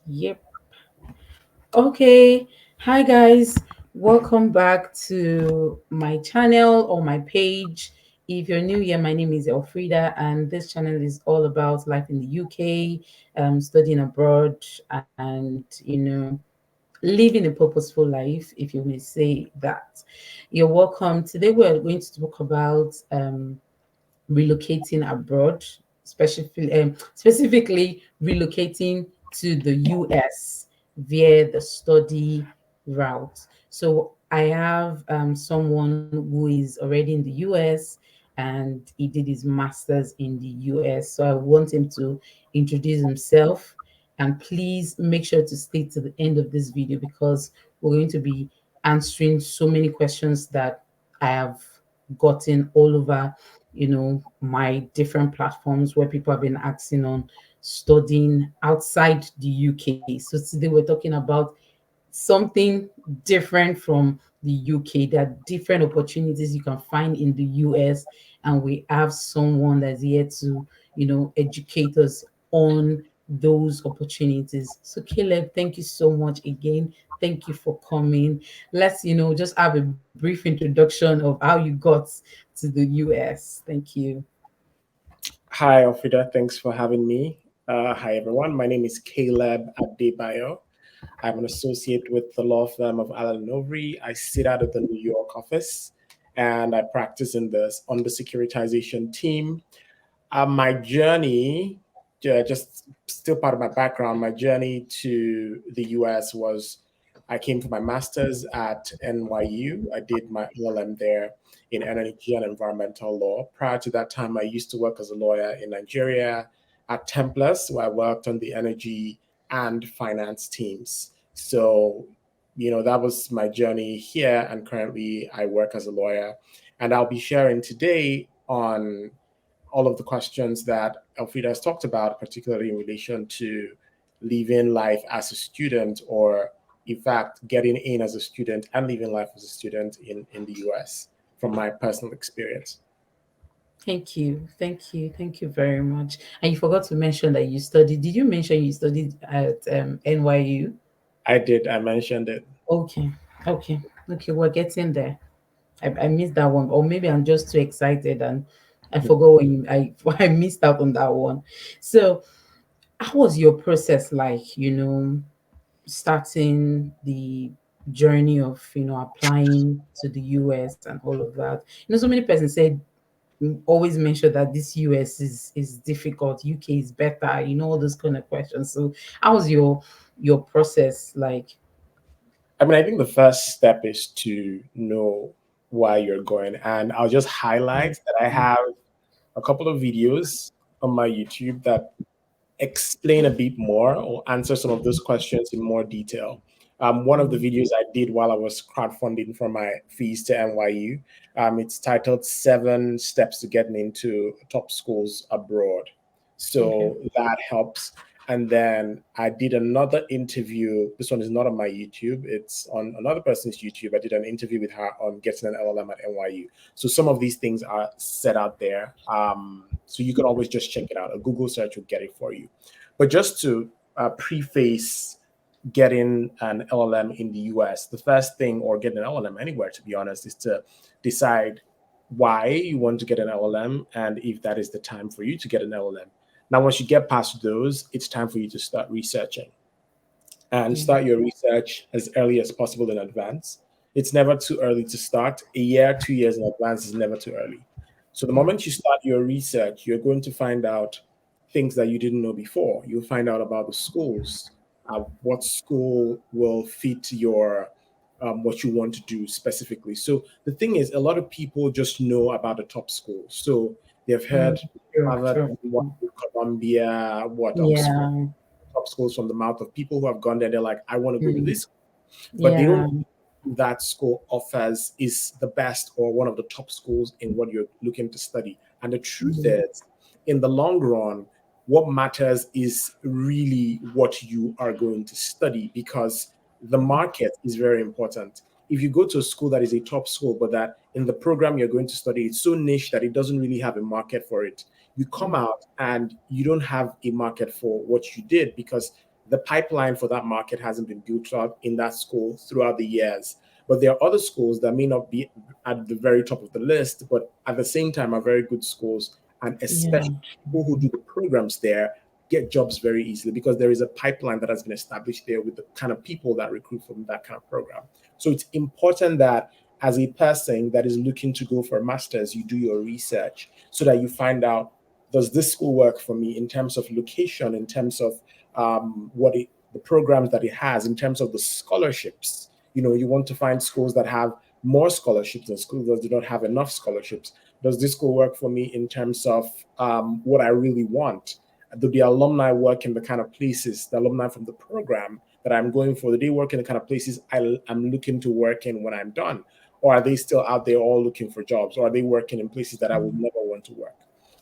Yep. Okay. Hi, guys. Welcome back to my channel or my page. If you're new here, my name is Elfrida, and this channel is all about life in the UK, studying abroad, and living a purposeful life, if you may say that. You're welcome. Today, we're going to talk about relocating abroad, specifically relocating to the US via the study route. So I have someone who is already in the US and he did his master's in the US. So I want him to introduce himself, and please make sure to stay to the end of this video because we're going to be answering so many questions that I have gotten all over my different platforms where people have been asking on studying outside the UK. So today we're talking about something different from the UK. There are different opportunities you can find in the US, and we have someone that's here to, educate us on those opportunities. So, Caleb, thank you so much again. Thank you for coming. Let's, just have a brief introduction of how you got to the US. Thank you. Hi, Alfreda. Thanks for having me. Hi, everyone. My name is Caleb Adebayo. I'm an associate with the law firm of Allen Overy. I sit out of the New York office, and I practice on the securitization team. My journey, just still part of my background, my journey to the US was I came for my master's at NYU. I did my LLM there in energy and environmental law. Prior to that time, I used to work as a lawyer in Nigeria at Templars, where I worked on the energy and finance teams. So, that was my journey here. And currently, I work as a lawyer. And I'll be sharing today on all of the questions that Elfrida has talked about, particularly in relation to living life as a student, or in fact, getting in as a student and living life as a student in the US from my personal experience. Thank you. Thank you. Thank you very much. And you forgot to mention that you studied. Did you mention you studied at NYU? I did, I mentioned it. Okay. Okay. Okay. We're getting there. I missed that one. Or maybe I'm just too excited and I forgot when I missed out on that one. So how was your process like, starting the journey of, applying to the US and all of that? So many persons said always mention that this US is difficult, UK is better, all those kind of questions. So how was your process like? I mean, I think the first step is to know why you're going. And I'll just highlight that I have a couple of videos on my YouTube that explain a bit more or answer some of those questions in more detail. One of the videos I did while I was crowdfunding for my fees to NYU, it's titled Seven Steps to Getting into Top Schools Abroad. Okay. So that helps. And then I did another interview. This one is not on my YouTube, it's on another person's YouTube. I did an interview with her on getting an LLM at NYU. So some of these things are set out there. So you can always just check it out. A Google search will get it for you. But just to preface getting an LLM in the US, the first thing, or getting an LLM anywhere, to be honest, is to decide why you want to get an LLM and if that is the time for you to get an LLM. Now, once you get past those, it's time for you to start researching and Yeah. start your research as early as possible in advance. It's never too early to start. A year, 2 years in advance is never too early. So the Yeah. moment you start your research, you're going to find out things that you didn't know before. You'll find out about the schools, what school will fit your what you want to do specifically. So the thing is, a lot of people just know about the top schools. So they've heard True, Harvard, true. Columbia, what Oxford, Yeah. top schools from the mouth of people who have gone there. They're like, I want to go to Mm. this, but they don't Yeah. know that school offers is the best or one of the top schools in what you're looking to study. And the truth Mm. is, in the long run, what matters is really what you are going to study, because the market is very important. If you go to a school that is a top school, but that in the program you're going to study, it's so niche that it doesn't really have a market for it, you come out and you don't have a market for what you did, because the pipeline for that market hasn't been built up in that school throughout the years. But there are other schools that may not be at the very top of the list, but at the same time are very good schools. And Yeah. especially people who do the programs there get jobs very easily because there is a pipeline that has been established there with the kind of people that recruit from that kind of program. So it's important that as a person that is looking to go for a master's, you do your research so that you find out, does this school work for me in terms of location, in terms of the programs that it has, in terms of the scholarships. You want to find schools that have more scholarships than schools that do not have enough scholarships. Does this school work for me in terms of what I really want? Do the alumni work in the kind of places, the alumni from the program that I'm going for, do they work in the kind of places I'm looking to work in when I'm done? Or are they still out there all looking for jobs? Or are they working in places that I would never want to work?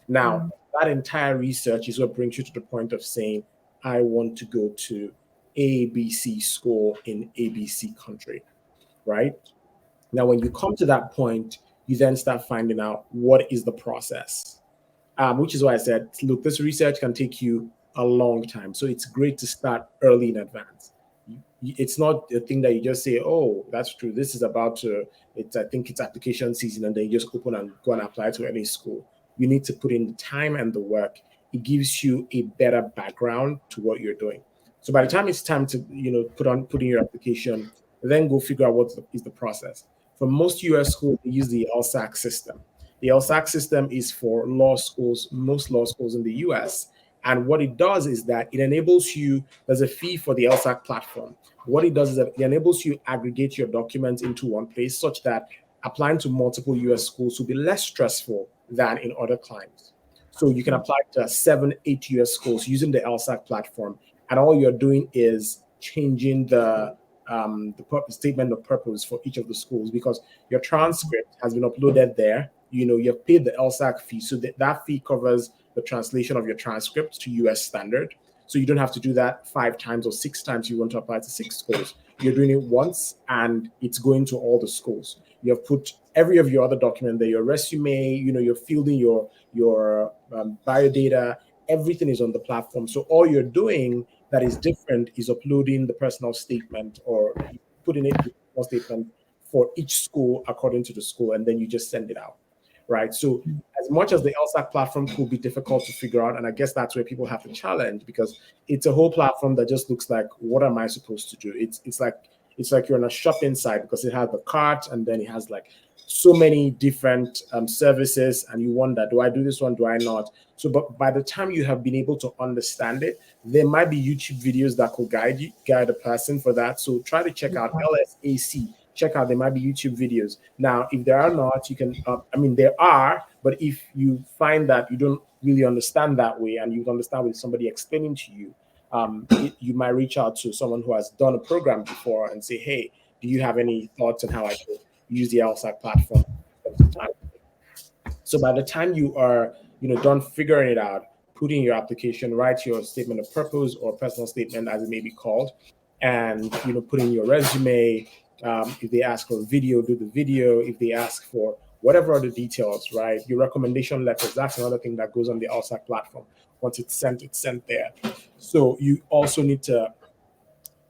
Now, Mm. that entire research is what brings you to the point of saying, I want to go to ABC school in ABC country, right? Now, when you come to that point, you then start finding out what is the process, which is why I said, look, this research can take you a long time. So it's great to start early in advance. It's not a thing that you just say, oh, that's true. This is about to, I think it's application season, and then you just open and go and apply to any school. You need to put in the time and the work. It gives you a better background to what you're doing. So by the time it's time to, put in your application, then go figure out is the process. For most US schools, they use the LSAC system. The LSAC system is for law schools, most law schools in the US. And what it does is that it enables you, there's a fee for the LSAC platform. What it does is that it enables you aggregate your documents into one place such that applying to multiple US schools will be less stressful than in other clients. So you can apply to 7, 8 US schools using the LSAC platform. And all you're doing is changing the statement of purpose for each of the schools because your transcript has been uploaded there. You've paid the LSAC fee, so that fee covers the translation of your transcript to US standard. So you don't have to do that 5 times or 6 times. You want to apply to 6 schools. You're doing it once, and it's going to all the schools. You have put every of your other document there, your resume. You're fielding your bio data. Everything is on the platform. So all you're doing that is different is uploading the personal statement or putting it the personal statement for each school according to the school, and then you just send it out, right? So as much as the LSAC platform could be difficult to figure out, and I guess that's where people have to challenge because it's a whole platform that just looks like, what am I supposed to do? It's like you're on a shopping site because it has the cart and then it has like so many different services, and you wonder, do I do this one? Do I not? So, but by the time you have been able to understand it, there might be YouTube videos that could guide a person for that. So try to check out LSAC. Check out, there might be YouTube videos. Now, if there are not, you can, there are, but if you find that you don't really understand that way and you understand with somebody explaining to you, you might reach out to someone who has done a program before and say, hey, do you have any thoughts on how I could use the LSAC platform? So by the time you are, done figuring it out, put in your application, write your statement of purpose or personal statement, as it may be called, and put in your resume. If they ask for a video, do the video. If they ask for whatever other details, right? Your recommendation letters. That's another thing that goes on the LSAC platform. Once it's sent there. So you also need to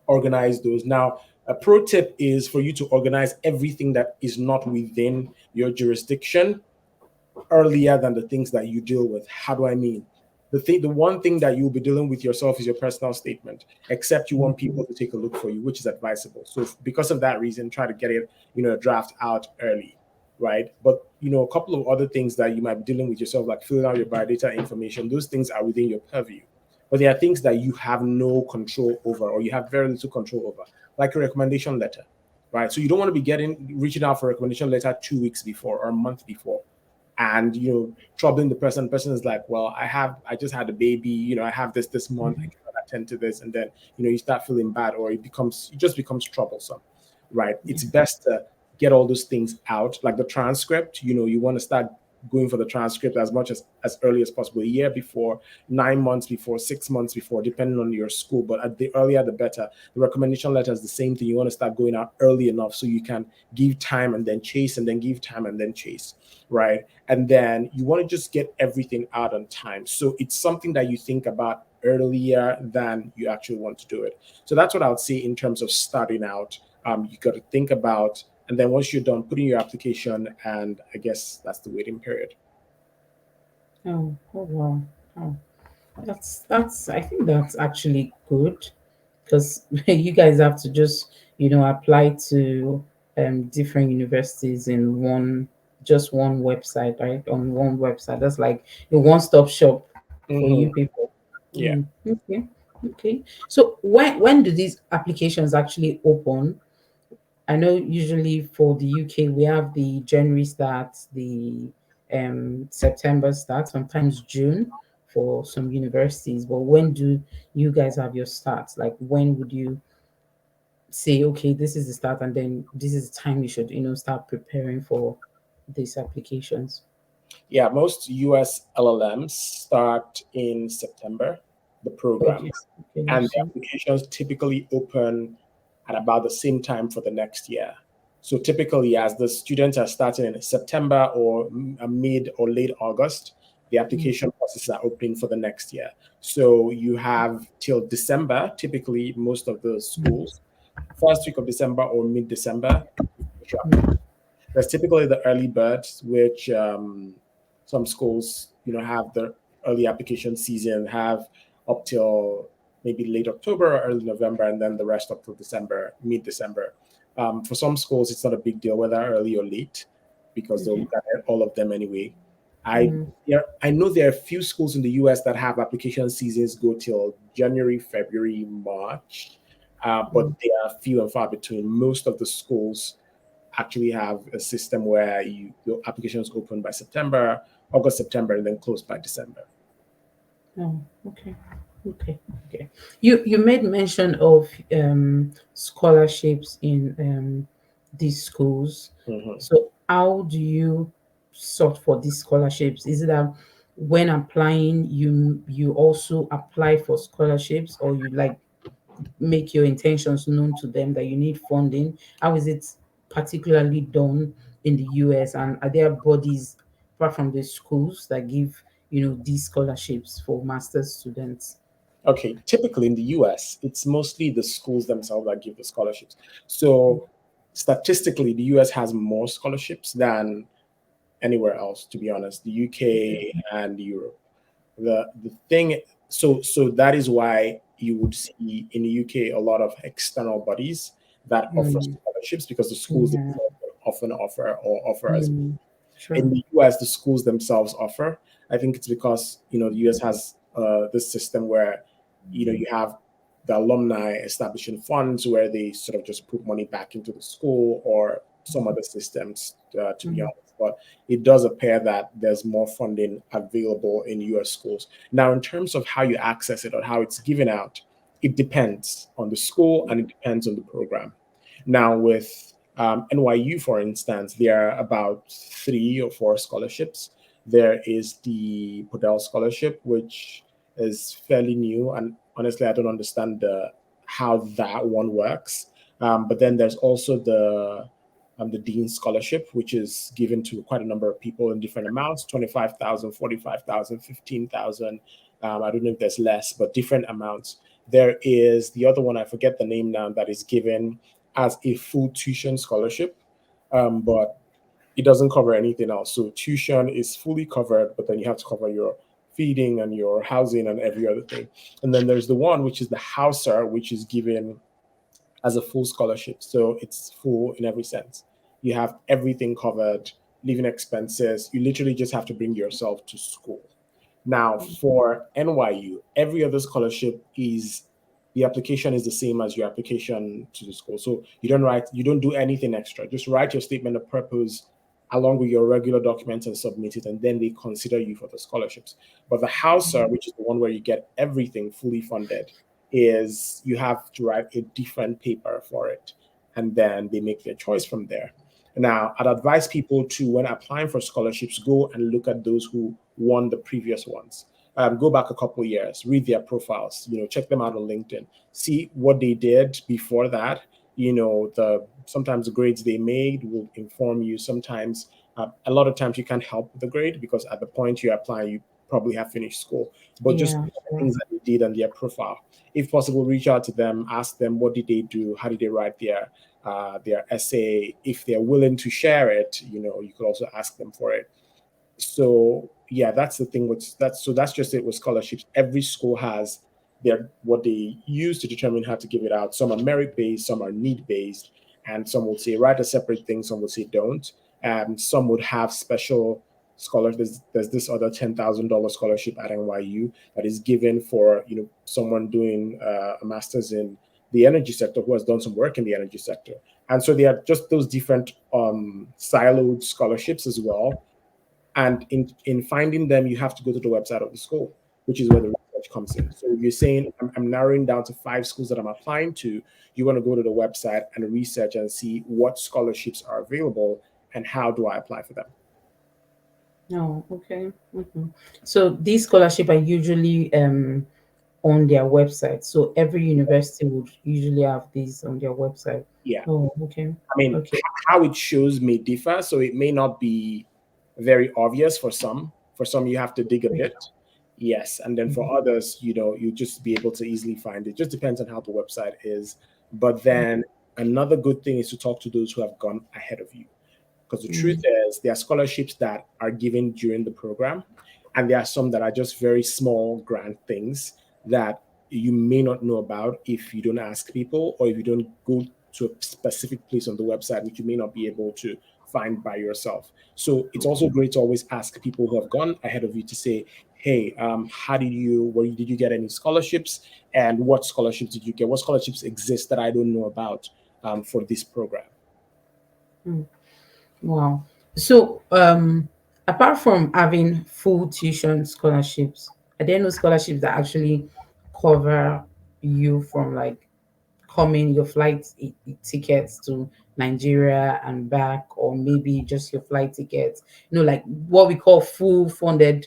organize those. Now, a pro tip is for you to organize everything that is not within your jurisdiction earlier than the things that you deal with. How do I mean? The one thing that you'll be dealing with yourself is your personal statement, except you want people to take a look for you, which is advisable. So because of that reason, try to get it, a draft out early, right? But a couple of other things that you might be dealing with yourself, like filling out your biodata information, those things are within your purview. But there are things that you have no control over, or you have very little control over, like a recommendation letter, right? So you don't want to be reaching out for a recommendation letter 2 weeks before or a month before, and troubling the person. The person is like, well, I just had a baby, I have this month, I cannot attend to this, and then you start feeling bad, or it just becomes troublesome, right? It's best to get all those things out, like the transcript. You want to start going for the transcript as much as early as possible, a year before, 9 months before, 6 months before, depending on your school. But at the earlier the better. The recommendation letter is the same thing. You want to start going out early enough so you can give time and then chase, and then give time and then chase, right? And then you want to just get everything out on time. So it's something that you think about earlier than you actually want to do it. So that's what I would say in terms of starting out. You got to think about, and then once you're done putting your application, and I guess that's the waiting period. Oh wow. Oh, that's I think that's actually good because you guys have to just apply to different universities in one website, right? On one website. That's like a one-stop shop for you Hmm. people. Yeah. Okay. Okay. So when do these applications actually open? I know usually for the UK we have the January start, the September start, sometimes June for some universities. But when do you guys have your starts? Like when would you say, okay, this is the start, and then this is the time you should start preparing for these applications? Yeah, most US LLMs start in September, the Okay, programs, okay, and I the see. applications typically open at about the same time for the next year. So typically, as the students are starting in September or mid or late August, the Mm, application processes are opening for the next year. So you have till December, typically most of the mm, schools, first week of December or mid December, mm, there's typically the early birds, which some schools, have the early application season, have up till maybe late October or early November, and then the rest up till December, mid-December. For some schools, it's not a big deal whether early or late because they'll okay. look at all of them anyway. I Mm, I know there are a few schools in the U.S. that have application seasons go till January, February, March, but mm, they are few and far between. Most of the schools actually have a system where your application is open by September, August, September, and then closed by December. oh, okay. Okay, okay. You made mention of scholarships in these schools. Hmm. So how do you sort for these scholarships? Is it that when applying, you also apply for scholarships, or you like make your intentions known to them that you need funding? How is it particularly done in the US? And are there bodies apart from the schools that give these scholarships for master's students? Okay, typically in the US, it's mostly the schools themselves that give the scholarships. So statistically, the US has more scholarships than anywhere else, to be honest, the Okay. UK and Europe. The thing, so that is why you would see in the UK a lot of external bodies that offer Mm, scholarships because the schools yeah. themselves often offer or offer as Mm, in sure. the US, the schools themselves offer. I think it's because the US has this system where you have the alumni establishing funds where they sort of just put money back into the school or some other systems, to be Mm, honest. But it does appear that there's more funding available in US schools. Now, in terms of how you access it or how it's given out, it depends on the school and it depends on the program. Now, with NYU, for instance, there are about 3 or 4 scholarships. There is the Podell Scholarship, which is fairly new, and honestly, I don't understand how that one works. But then there's also the Dean Scholarship, which is given to quite a number of people in different amounts: 25,000, 45,000, 15,000. I don't know if there's less, but different amounts. There is the other one, I forget the name now, that is given as a full tuition scholarship, but it doesn't cover anything else. So tuition is fully covered, but then you have to cover your feeding and your housing and every other thing. And then there's the one which is the Hauser, which is given as a full scholarship. So it's full in every sense. You have everything covered, living expenses. You literally just have to bring yourself to school. Now, for NYU, every other scholarship is the application is the same as your application to the school. So you don't do anything extra. Just write your statement of purpose along with your regular documents and submit it, and then they consider you for the scholarships. But the Hauser, which is the one where you get everything fully funded, is you have to write a different paper for it, and then they make their choice from there. Now, I'd advise people to, when applying for scholarships, go and look at those who won the previous ones. Go back a couple of years, read their profiles, check them out on LinkedIn, see what they did before that. The sometimes the grades they made will inform you. Sometimes, a lot of times you can't help with the grade because at the point you apply, you probably have finished school, but just Yeah, sure. things that they did on their profile. If possible, reach out to them, ask them what did they do, how did they write their essay. If they're willing to share it, you could also ask them for it. So yeah, that's the thing with that's so that's just it with scholarships. Every school has their what they use to determine how to give it out. Some are merit based, some are need based, and some would say write a separate thing, some would say don't. Some would have special scholars. There's this other $10,000 scholarship at NYU that is given for someone doing a master's in the energy sector who has done some work in the energy sector. And so there are just those different siloed scholarships as well, and in finding them, you have to go to the website of the school, which is where the research comes in. So if you're saying, I'm narrowing down to 5 schools that I'm applying to, you want to go to the website and research and see what scholarships are available and how do I apply for them. Oh, okay. So these scholarship are usually on their website. So every university would usually have these on their website. Yeah. Oh, okay. I mean, Okay. how it shows may differ. So it may not be very obvious for some. For some, you have to dig a bit. Yes. And then for others, you just be able to easily find it. Just depends on how the website is. But then another good thing is to talk to those who have gone ahead of you. Because the truth Mm, is, there are scholarships that are given during the program, and there are some that are just very small grant things that you may not know about if you don't ask people or if you don't go to a specific place on the website, which you may not be able to find by yourself. So it's also great to always ask people who have gone ahead of you to say, hey, how did you get any scholarships? And what scholarships did you get? What scholarships exist that I don't know about for this program? mm. Wow. So apart from having full tuition scholarships, are there no scholarships that actually cover you from like coming your tickets to Nigeria and back, or maybe just your flight tickets, like what we call full funded,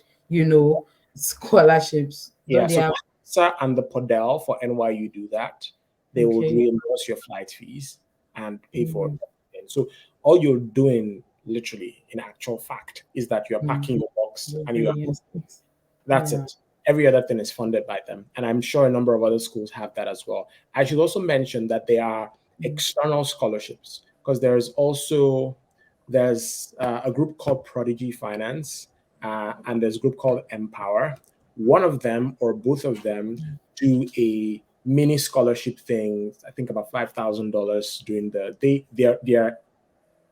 scholarships? Yeah, Don't they so have? the HASA and the Podel for NYU do that. They would Okay. reimburse your flight fees and pay for Mm, it. And so all you're doing, literally, in actual fact, is that you're mm, packing your box you're and you are bringing moving. it. That's Yeah. it. Every other thing is funded by them. And I'm sure a number of other schools have that as well. I should also mention that there are Mm, external scholarships because there's a group called Prodigy Finance, and there's a group called Empower. One of them or both of them do a mini scholarship thing. I think about $5,000 during their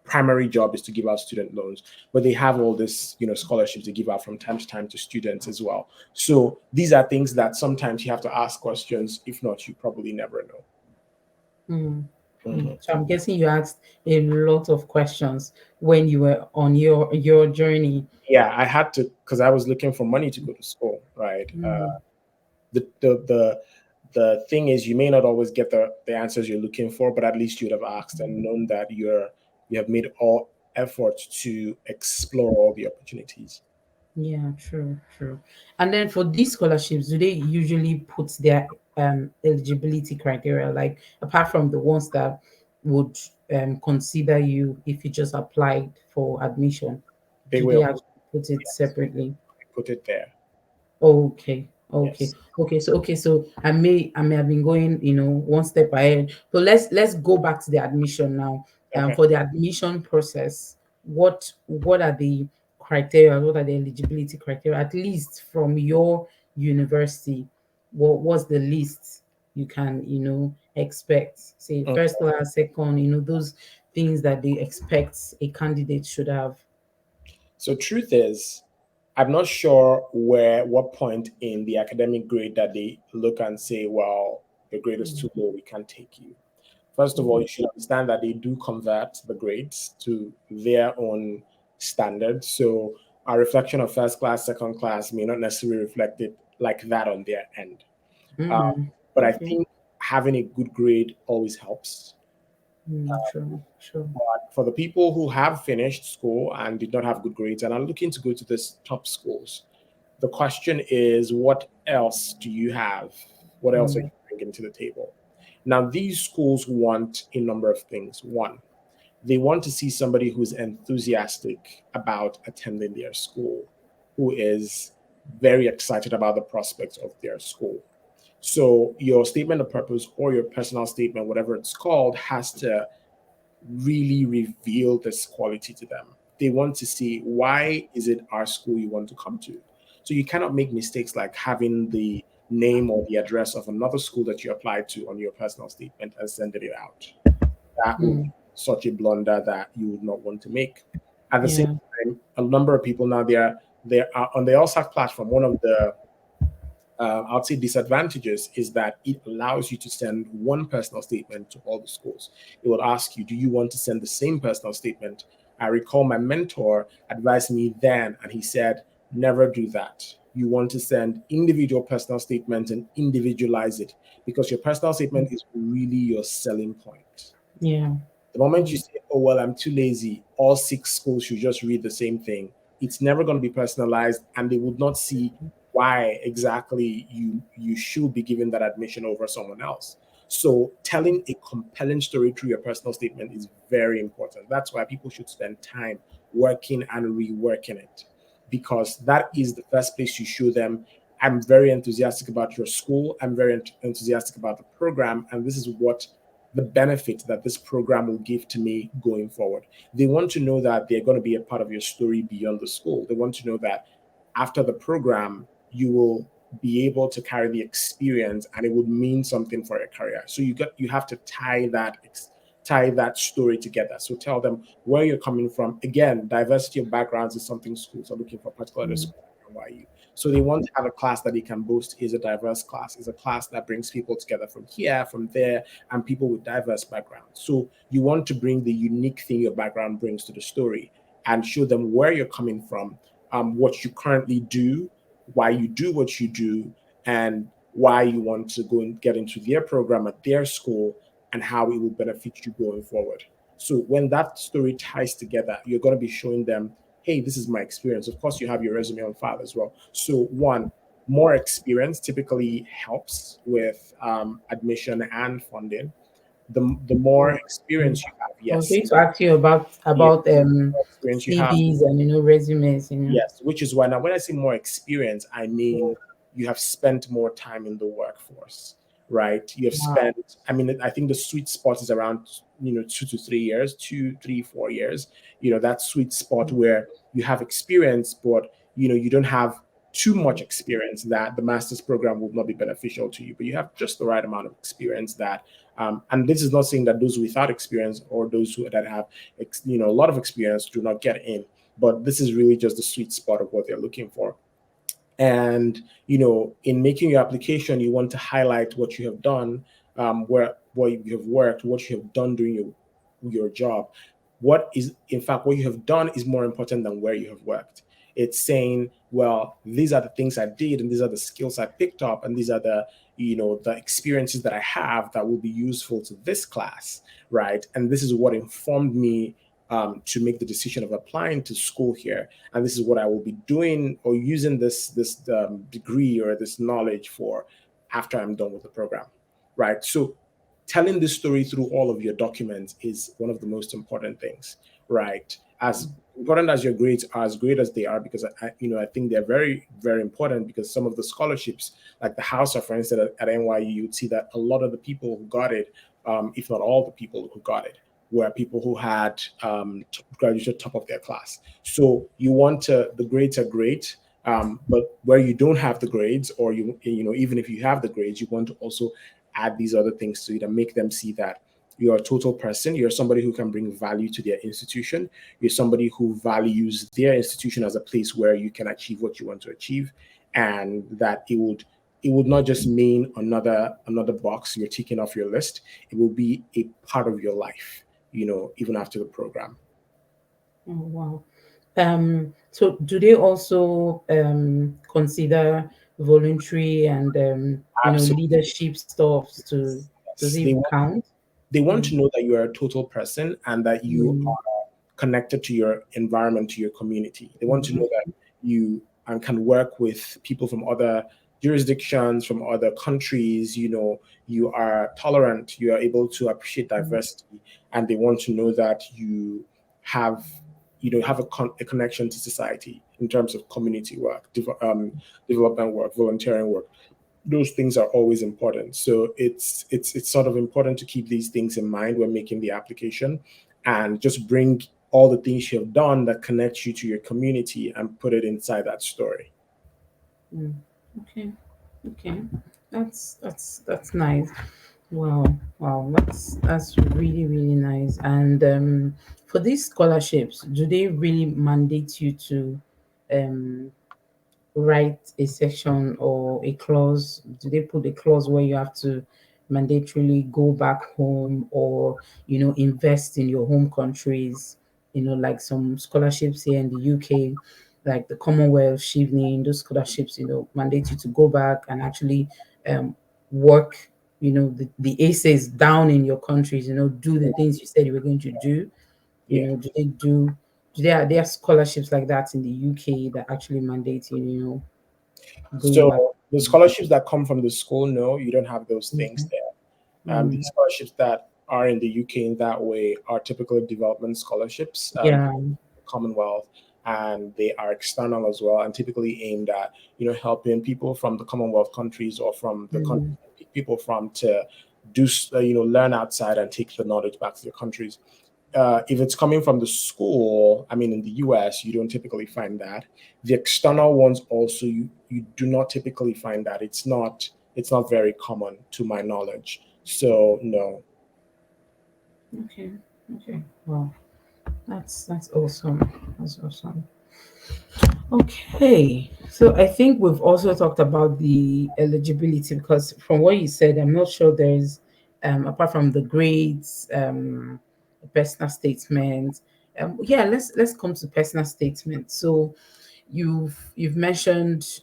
primary job is to give out student loans, but they have all this scholarships they give out from time to time to students as well. So these are things that sometimes you have to ask questions. If not, you probably never know. mm, Mhm. So I'm guessing you asked a lot of questions when you were on your journey. Yeah, I had to because I was looking for money to go to school, right? Mm, The thing is, you may not always get the answers you're looking for, but at least you'd have asked and known that you have made all efforts to explore all the opportunities. yeah, true, true. And then for these scholarships, do they usually put their eligibility criteria, like apart from the ones that would consider you if you just applied for admission, They do they will. actually put it Yes, separately? put it there. Okay, okay, Yes. So I may have been going, one step ahead. So let's go back to the admission now. Okay. For the admission process, what are the criteria? What are the eligibility criteria? At least from your university, what's the list you can, expect? Say Mm. first class, second, those things that they expect a candidate should have. So truth is, I'm not sure what point in the academic grade that they look and say, well, the grade is too low, we can't take you. First of all, Mhm. you should understand that they do convert the grades to their own standards. So our reflection of first class, second class may not necessarily reflect it like that on their end. Uh, Mm, but I okay. think having a good grade always helps. True, true. But for the people who have finished school and did not have good grades and are looking to go to these top schools, the question is, what else do you have? What else are Mm, you bringing to the table? Now, these schools want a number of things. One, they want to see somebody who's enthusiastic about attending their school, who is very excited about the prospects of their school. So your statement of purpose or your personal statement, whatever it's called, has to really reveal this quality to them. They want to see, why is it our school you want to come to? So you cannot make mistakes like having the name or the address of another school that you applied to on your personal statement and sending it out. That would be Mm. such a blunder that you would not want to make. At the same Yeah. time, a number of people now, they are on the LSAT platform. One of the I'd say disadvantages is that it allows you to send one personal statement to all the schools. It will ask you, do you want to send the same personal statement? I recall my mentor advised me then, and he said, never do that. You want to send individual personal statements and individualize it, because your personal statement is really your selling point. Yeah. The moment you Mm. say, oh, well, I'm too lazy, all six schools should just read the same thing, it's never going to be personalized, and they would not see why exactly you should be given that admission over someone else. So telling a compelling story through your personal statement is very important. That's why people should spend time working and reworking it, because that is the first place you show them, I'm very enthusiastic about your school, I'm very enthusiastic about the program, and this is what the benefit that this program will give to me going forward. They want to know that they're going to be a part of your story beyond the school. They want to know that after the program, you will be able to carry the experience and it would mean something for your career. So you have to tie that story together. So tell them where you're coming from. Again, diversity of backgrounds is something schools are looking for, particularly the Mm. school like NYU. So they want to have a class that they can boast is a diverse class, is a class that brings people together from here, from there, and people with diverse backgrounds. So you want to bring the unique thing your background brings to the story and show them where you're coming from, what you currently do, why you do what you do, and why you want to go and get into their program at their school, and how it will benefit you going forward. So when that story ties together, you're going to be showing them, hey, this is my experience. Of course, you have your resume on file as well. So one, more experience typically helps with admission and funding. The more Mm. experience you have, I was yes, going to ask you about yes, more experience you have, CVs and resumes. yes, which is why now when I say more experience, I mean you have spent more time in the workforce, right? You have Wow. spent, I mean, I think the sweet spot is around, 2 to 3 years, 2, 3, 4 years, that sweet spot where you have experience, but you don't have too much experience that the master's program will not be beneficial to you, but you have just the right amount of experience that, and this is not saying that those without experience or those that have, a lot of experience do not get in, but this is really just the sweet spot of what they're looking for. And in making your application, you want to highlight what you have done, where you have worked, what you have done during your job. What you have done is more important than where you have worked. It's saying, well, these are the things I did, and these are the skills I picked up, and these are the experiences that I have that will be useful to this class, right? And this is what informed me to make the decision of applying to school here, and this is what I will be doing or using this degree or this knowledge for after I'm done with the program, right? So telling this story through all of your documents is one of the most important things, right? As important as your grades are, as great as they are, because I think they're very, very important, because some of the scholarships, like the Hausa, for instance, at NYU, you'd see that a lot of the people who got it, if not all the people who got it, were people who had graduated top of their class. So the grades are great, but where you don't have the grades, or even if you have the grades, you want to also add these other things to it and make them see that you're a total person. You're somebody who can bring value to their institution. You're somebody who values their institution as a place where you can achieve what you want to achieve, and that it would not just mean another box you're ticking off your list. It will be a part of your life, even after the program. Oh, wow. So do they also consider voluntary and Absolutely. leadership stuff to does Yes. it count? They want Mm. to know that you are a total person and that you Mm. connected to your environment, to your community. They want to know Mhm. that you can work with people from other jurisdictions, from other countries. You are tolerant, you are able to appreciate diversity, and they want to know that you have have a connection to society. in terms of community work, development work, volunteering work. Those things are always important. So it's sort of important to keep these things in mind when making the application, and just bring all the things you have done that connects you to your community and put it inside that story. Mm. Okay. Okay. That's nice. Wow. Wow. That's really really nice. And for these scholarships, do they really mandate you to um write a section or a clause? Do they put a clause where you have to mandatorily go back home, or invest in your home countries? Like some scholarships here in the UK, like the Commonwealth, Shivni, those scholarships, mandate you to go back and actually um, work. The essays down in your countries. Do the things you said you were going to do. Yeah. Do there are scholarships like that in the UK that actually mandate you, going So back? the scholarships that come from the school, no, you don't have those things Okay. there. The Mm. scholarships that are in the UK in that way are typical development scholarships, Yeah. Commonwealth, and they are external as well, and typically aimed at helping people from the Commonwealth countries or from the country Mm. people from to learn outside and take the knowledge back to their countries. If it's coming from the school, I mean, in the US, you don't typically find that. The external ones also, you do not typically find that. It's not very common to my knowledge. So no. Okay. Okay. Wow. That's awesome. That's awesome. Okay. So I think we've also talked about the eligibility, because from what you said, I'm not sure there's apart from the grades, personal statement. Yeah, let's come to personal statement. So you've mentioned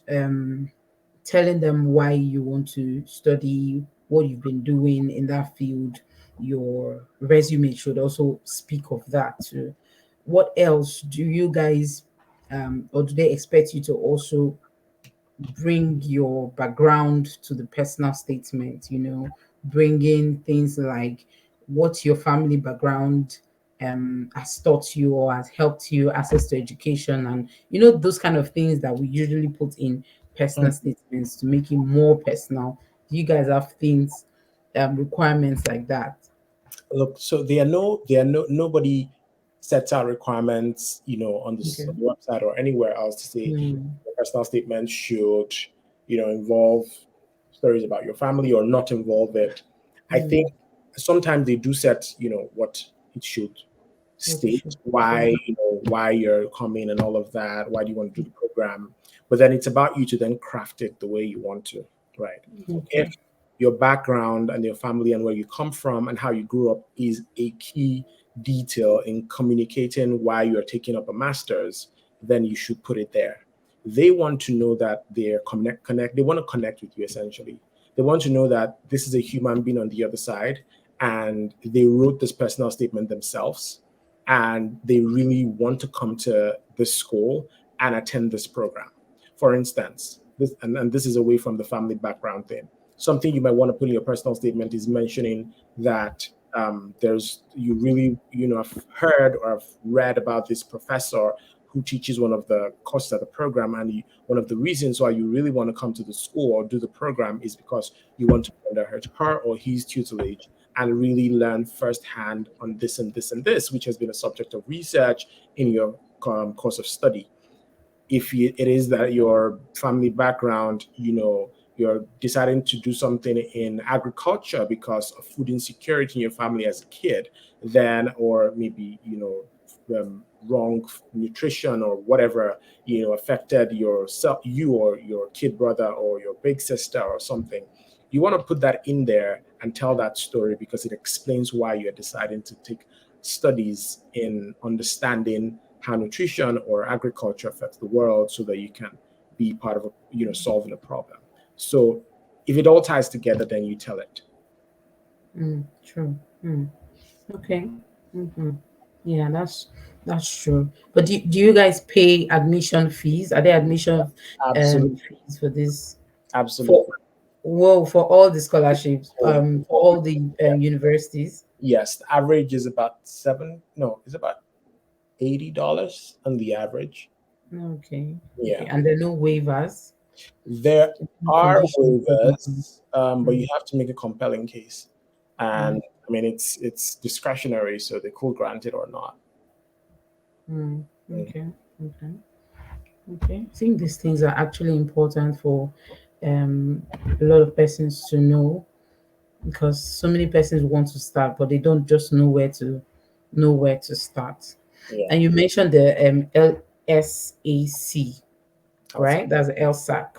telling them why you want to study, what you've been doing in that field. Your resume should also speak of that too. What else do you guys, or do they expect you to also bring your background to the personal statement? Bring in things like what your family background has taught you or has helped you access to education, and those kind of things that we usually put in personal Mm. statements to make it more personal. Do you guys have things, requirements like that? Look, so there are no nobody sets out requirements, on Okay. on the website or anywhere else to say Mm, your personal statement should, involve stories about your family or not involve it. I think mm. sometimes they do set, what it should What you state, should say. why you're coming and all of that, why do you want to do the program, but then it's about you to then craft it the way you want to, right? If Okay. your background and your family and where you come from and how you grew up is a key detail in communicating why you're taking up a master's, then you should put it there. They want to know that they're connect. They want to connect with you essentially. They want to know that this is a human being on the other side, and they wrote this personal statement themselves, and they really want to come to this school and attend this program. For instance, and this is away from the family background thing. Something you might want to put in your personal statement is mentioning that there's you really have heard or have read about this professor who teaches one of the courses of the program, and one of the reasons why you really want to come to the school or do the program is because you want to be under her or his tutelage and really learn firsthand on this and this and this, which has been a subject of research in your course of study. If it is that your family background, you're deciding to do something in agriculture because of food insecurity in your family as a kid, then, or maybe, wrong nutrition or whatever, affected yourself, you or your kid brother or your big sister or something. You want to put that in there and tell that story because it explains why you're deciding to take studies in understanding how nutrition or agriculture affects the world so that you can be part of solving a problem. So if it all ties together, then you tell it. True. Okay. Hmm. Yeah, that's true. But do you guys pay admission fees? Are there admission Absolutely. fees for this, for Absolutely. for all the scholarships, For, for all the universities? yes, the average is about $80 on the average. Okay. Okay. Yeah. And there are no waivers, There no are conditions or something. waivers, but you Mm, have to make a compelling case. And mm, I mean, it's discretionary, so they could grant it or not. mm. Mm. Okay. Okay. Okay. I think these things are actually important for a lot of persons to know, because so many persons want to start, but they don't just know where to start. Yeah, And you mentioned the LSAC, also right? That's LSAC.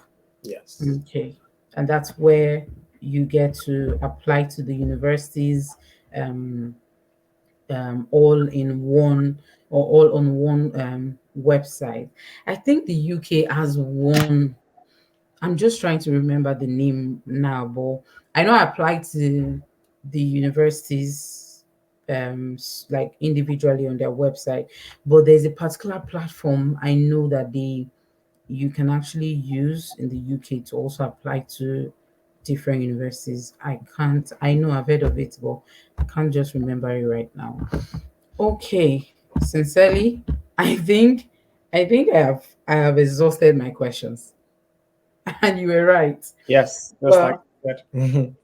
yes. Okay. And that's where you get to apply to the universities, um, all in one, or all on one website. I think the UK has one. I'm just trying to remember the name now, but I know I applied to the universities like individually on their website, but there's a particular platform I know that they you can actually use in the UK to also apply to different universities. I know I've heard of it, but I can't just remember it right now. Okay, sincerely, I think I have exhausted my questions. And you were right. Yes, just like Well, that. Mhm.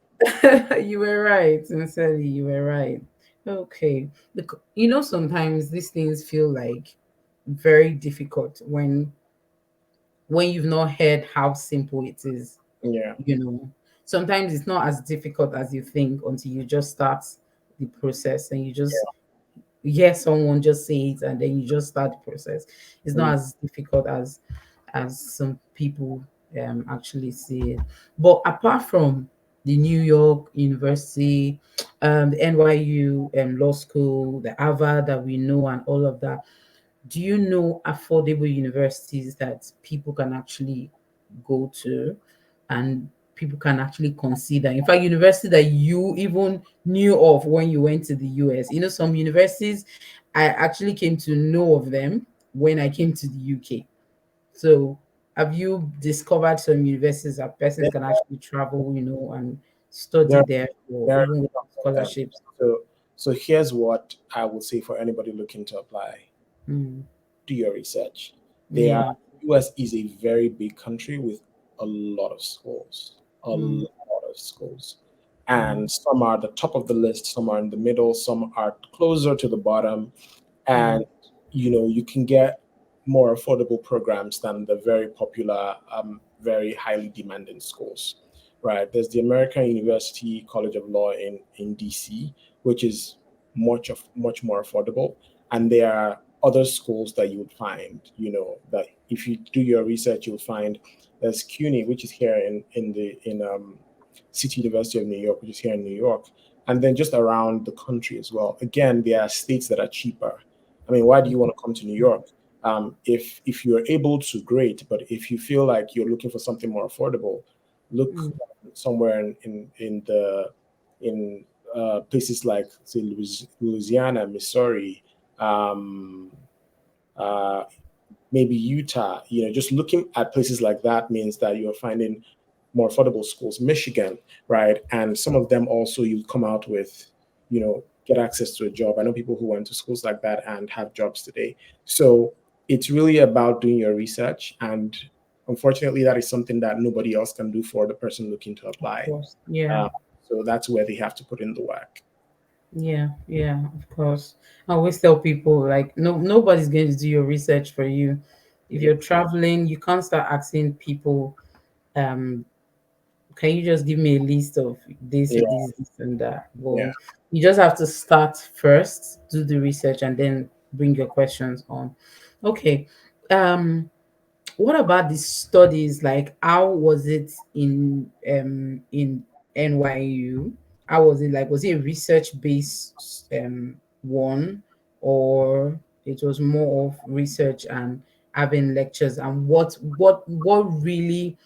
you were right. Sincerely, you were right. Okay. Look, sometimes these things feel like very difficult when you've not heard how simple it is. Yeah, you know Sometimes it's not as difficult as you think until you just start the process, and you just hear someone just say it, and then you just start the process. It's mm, not as difficult as some people actually see it. But apart from the New York University, the NYU law school, the Harvard that we know, and all of that, do you know affordable universities that people can actually go to, and people can actually consider? In fact, university that you even knew of when you went to the US. Some universities, I actually came to know of them when I came to the UK. So have you discovered some universities that persons there, can actually travel, and study there, there, or there are even with some of them. scholarships? So, so here's what I would say for anybody looking to apply: Mm, do your research. They are yeah. US is a very big country with a lot of schools, a Mm, lot of schools. mm, And some are at the top of the list, some are in the middle, some are closer to the bottom. mm, And you can get more affordable programs than the very popular, very highly demanding schools. Right? There's the American University College of Law in DC, which is much more affordable. And there are other schools that you would find, that if you do your research, you would find there's CUNY, which is here in City University of New York, which is here in New York, and then just around the country as well. Again, there are states that are cheaper. I mean, why do you want to come to New York? If you're able to, great. But if you feel like you're looking for something more affordable, look mm. somewhere in places like, say, Louisiana, Missouri, um, uh, maybe Utah. Just looking at places like that means that you're finding more affordable schools. Michigan, right? And some of them also you come out with, get access to a job. I know people who went to schools like that and have jobs today. So it's really about doing your research. And unfortunately, that is something that nobody else can do for the person looking to Of apply. course. Yeah. Uh, so that's where they have to put in the work. Yeah. Yeah. Of course. I always tell people, like, no, nobody's going to do your research for you. If Yeah, you're traveling, you can't start asking people, um, can you just give me a list of yeah, this, and that? yeah. Well, you just have to start first, do the research, and then bring your questions on. Okay. Um, what about the studies? Like, how was it in NYU? How was it like? Was it a research based one, or it was more of research and having lectures? And what really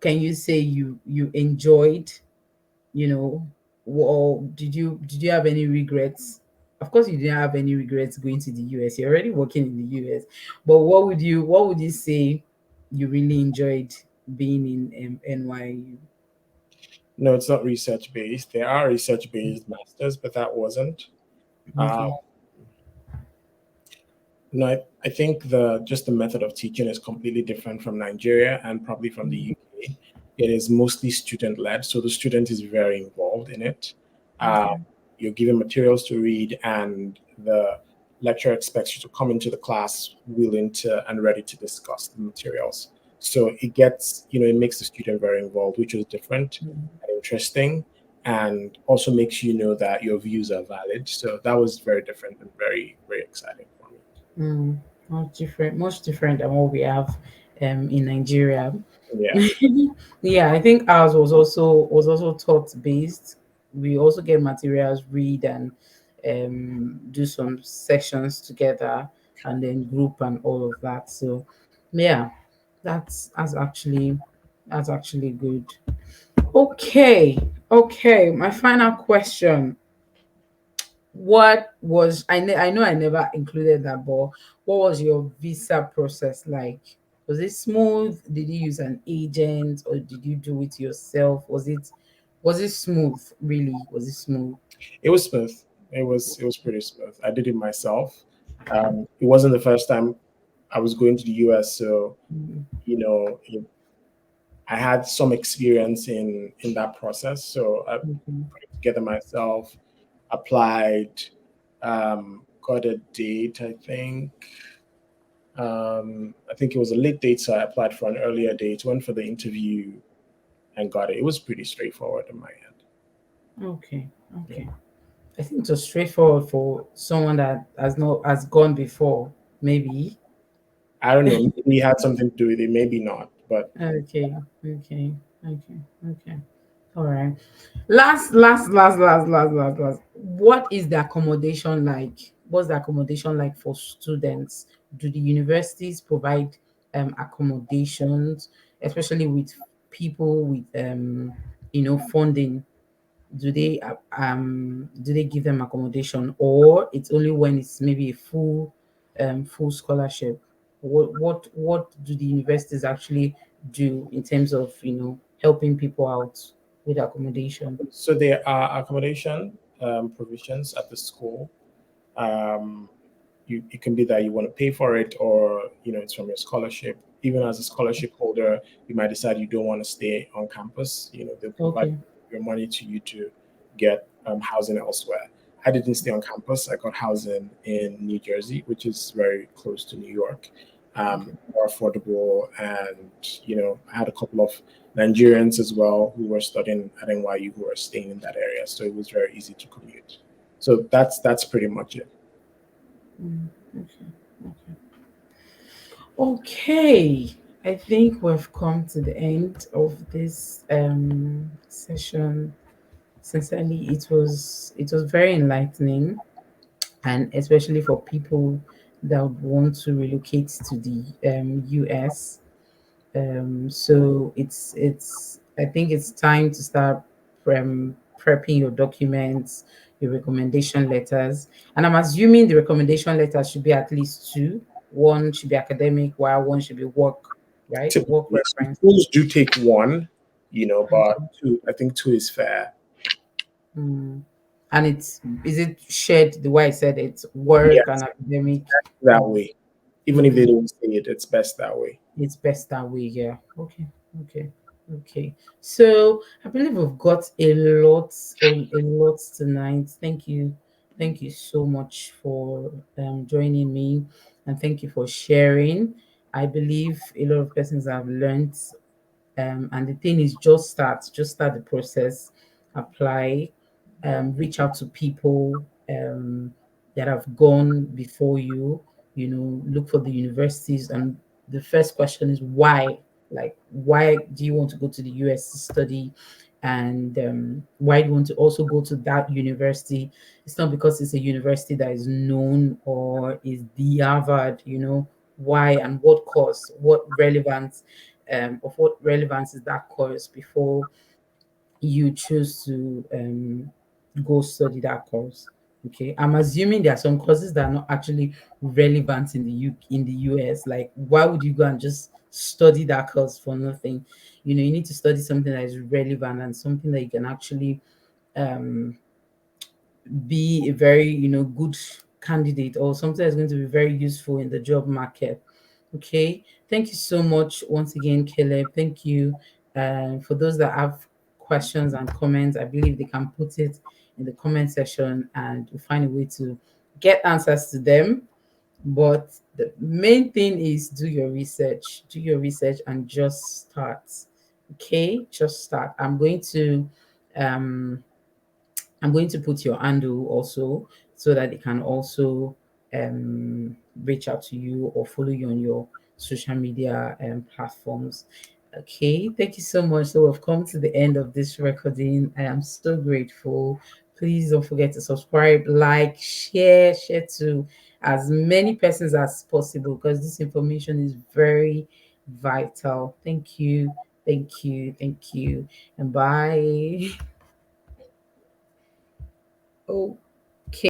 can you say you enjoyed? You know, or did you have any regrets? Of course, you didn't have any regrets going to the US. You're already working in the US. But what would you say you really enjoyed being in NYU? No, it's not research based. There are research based masters, but that wasn't. Uh, Okay. No, I think the just the method of teaching is completely different from Nigeria and probably from the Mm, UK. It is mostly student led, so the student is very involved in it. Uh, okay. you're given materials to read, and the lecturer expects you to come into the class willing to and ready to discuss the materials. So it gets, it makes the student very involved, which is different Mm, and interesting, and also makes you know that your views are valid. So that was very different and very, very exciting for me. mm. Much different than what we have in Nigeria. Yeah. Yeah, I think ours was also taught based. We also get materials, read and do some sections together, and then group and all of that. So yeah, that's actually good. Okay, okay. My final question: what was I know I never included that, but what was your visa process like? Was it smooth? Did you use an agent or did you do it yourself? Was it smooth? Really? Was it smooth? It was smooth. It was pretty smooth. I did it myself. It wasn't the first time I was going to the US, so Mm, I had some experience in that process. So I okay. put it together myself, applied, got a date. I think it was a late date, so I applied for an earlier date. Went for the interview and got it. It was pretty straightforward on my end. Okay. Yeah. Okay. I think it was straightforward for someone that has gone before, maybe. I don't know. Maybe it had something to do with it. Maybe not, but Okay. Okay. Okay. Okay. All right. Last. What is the accommodation like? What's the accommodation like for students? Do the universities provide accommodations, especially with people with funding? Do they give them accommodation, or it's only when it's maybe a full scholarship? What do the universities actually do in terms of helping people out with accommodation? so there are accommodation provisions at the school. Um, it can be that you want to pay for it, or it's from your scholarship. Even as a scholarship holder, you might decide you don't want to stay on campus. They'll provide Okay. your money to you to get housing elsewhere. I didn't stay on campus. I got housing in New Jersey, which is very close to New York, Okay. more affordable. And I had a couple of Nigerians as well who were studying at NYU who were staying in that area, so it was very easy to commute. So that's pretty much it. Mm, okay. Okay. Okay. I think we've come to the end of this session. Sincerely, it was very enlightening, and especially for people that would want to relocate to the US. So it's I think it's time to start prepping your documents, your recommendation letters, and I'm assuming the recommendation letters should be at least two. One should be academic, while one should be work, right? Work Typically, some reference. schools do take one, but Okay. two. I think two is fair. Mm. And is it shared the way I said it's Yeah, work and academic? that Mm, way. Even if they mm. don't say it, it's best that way. It's best that way, yeah. Okay, okay, okay. So I believe we've got a lot tonight. Thank you so much for joining me, and thank you for sharing. I believe a lot of persons have learned, and the thing is, just start the process, apply, reach out to people that have gone before you. Look for the universities, and the first question is why. Like, why do you want to go to the US to study? And why do you want to also go to that university? It's not because it's a university that is known or is the Harvard. Why and what course, what relevance, of what relevance is that course before you choose to go study that course. Okay, I'm assuming there are some courses that are not actually relevant in the US. Like, why would you go and just study that course for nothing? You need to study something that is relevant and something that you can actually um, be a very good candidate or something that's going to be very useful in the job market. Okay, thank you so much once again, Caleb. Thank you. For those that have questions and comments, I believe they can put it in the comment section and we'll find a way to get answers to them. But the main thing is do your research and just start. Okay, just start. Um I'm going to put your handle also so that they can also reach out to you or follow you on your social media platforms. Okay, thank you so much. So we've come to the end of this recording. I am so grateful. Please don't forget to subscribe, like, share to as many persons as possible because this information is very vital. Thank you, thank you, and bye. Oh.